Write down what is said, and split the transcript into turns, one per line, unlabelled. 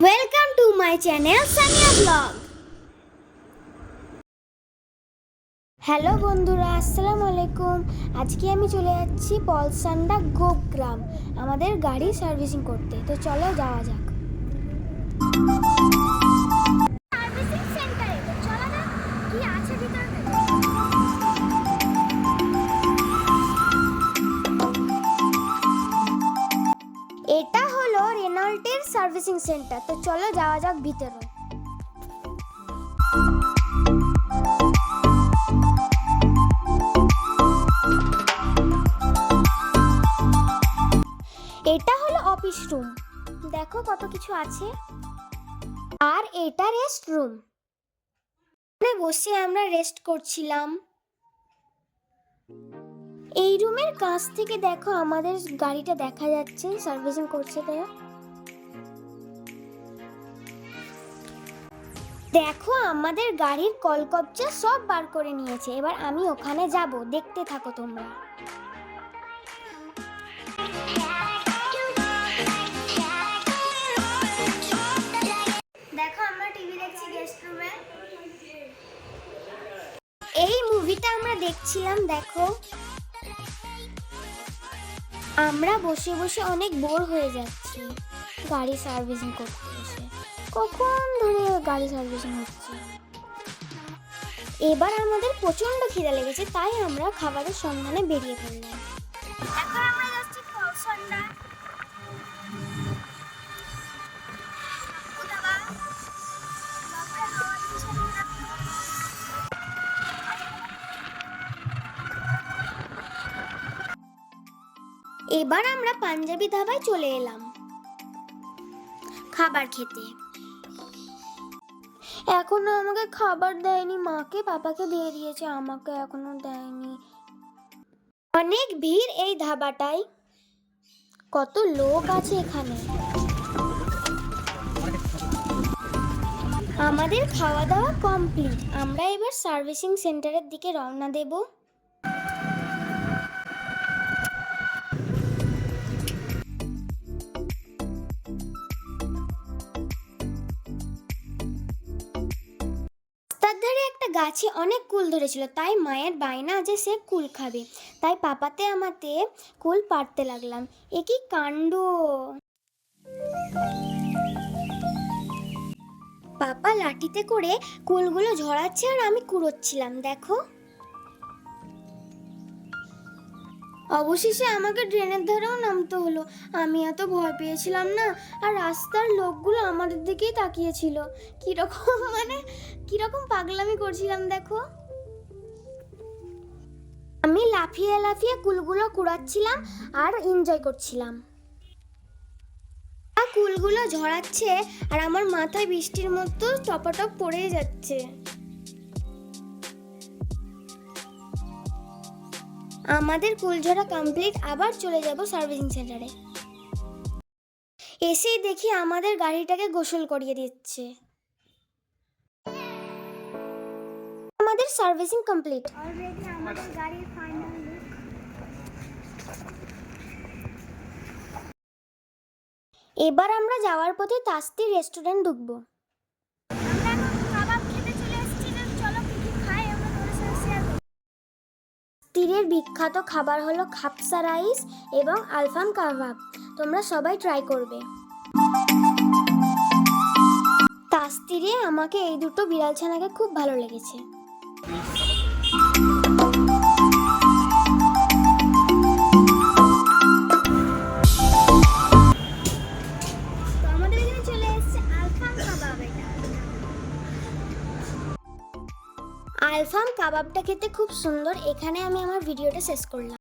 Welcome to my channel Sania blog. Hello বন্ধুরা, আসসালামু আলাইকুম। আজকে আমি চলে যাচ্ছি পলসান্ডা গোপগ্রাম আমাদের গাড়ি সার্ভিসিং করতে। তো চলো যাওয়া যাক। সার্ভিসিং সেন্টারে তো চলো না, কি আছে ভিতরে। এটা হলো রেনল্টের সার্ভিসিং সেন্টার। তো চলো যাওয়া যাক ভিতরে। এটা হলো অফিস রুম, দেখো কত কিছু আছে। আর এটা রেস্ট রুম, বসে আমরা রেস্ট করছিলাম। এই রুমের কাছ থেকে দেখো আমাদের গাড়িটা দেখা যাচ্ছে, সার্ভিসিং করছে তারা। দেখো আমাদের গাড়ির কলকবজা সব বার করে নিয়েছে। এবার আমি ওখানে যাব, দেখতে থাকো তোমরা। দেখো আমরা টিভি দেখছি গেস্ট রুমে। এই মুভিটা আমরা দেখছিলাম। দেখো আমরা বসে বসে অনেক বোর হয়ে যাচ্ছি গাড়ি সার্ভিসিং করতে বসে। কখন ধরে গাড়ি সার্ভিসিং হচ্ছে। এবার আমাদের প্রচন্ড খিদে লেগেছে, তাই আমরা খাবারের সন্ধানে বেরিয়ে পড়লাম। এখন আমরা যাচ্ছি পলসান্ডা। এবার আমরা পাঞ্জাবি ধাবায় চলে এলাম খাবার খেতে। এখনো আমাকে খাবার দেয়নি, মাকে পাপাকে দিয়ে দিয়েছে, আমাকে এখনো দেয়নি। অনেক ভিড় এই ধাবাটায়, কত লোক আছে এখানে। আমাদের খাওয়া দাওয়া কমপ্লিট, আমরা এবার সার্ভিসিং সেন্টারের দিকে রওনা দেব। গাছে অনেক কুল ধরেছিল, তাই মায়ের বায়না যে সে কুল খাবে। তাই পাপাতে আমাতে কুল পাড়তে লাগলাম। এ কি কাণ্ড! পাপা লাঠিতে করে কুলগুলো ঝরাচ্ছে আর আমি কুড়োচ্ছিলাম। দেখো অবশেষে আমাকে ড্রেনের ধারেও নামতে হলো। আমি এত ভয় পেয়েছিলাম না। আর রাস্তার লোকগুলো আমাদের দিকেই তাকিয়েছিল। কিরকম পাগলামি করছিলাম দেখো। আমি লাফিয়ে লাফিয়ে কুলগুলো কুড়াচ্ছিলাম আর এনজয় করছিলাম। কুলগুলো ঝরাচ্ছে আর আমার মাথায় বৃষ্টির মতো টপাটপ পড়ে যাচ্ছে। আমাদের কুল ঝরা কমপ্লিট, আবার চলে যাব সার্ভিসিং সেন্টারে। এসেই দেখি আমাদের গাড়িটাকে গোসল করিয়ে দিচ্ছে। আমাদের সার্ভিসিং কমপ্লিট। অলরেডি আমাদের গাড়ির ফাইনাল লুক। এবার আমরা যাওয়ার পথে তাস্তি রেস্টুরেন্ট ঢুকবো। তীরের বিখ্যাত খাবার হলো খাপসা রাইস এবং আলফাম কাবাব। তোমরা সবাই ট্রাই করবে। তাস্তিরে আমাকে এই দুটো বিড়াল ছানাকে খুব ভালো লেগেছে। আমাদের এখানে চলে এসেছে আলফাম কাবাব। আলফাম কাবাবটা খেতে খুব সুন্দর। এখানে আমি আমার ভিডিওটা শেষ করলাম।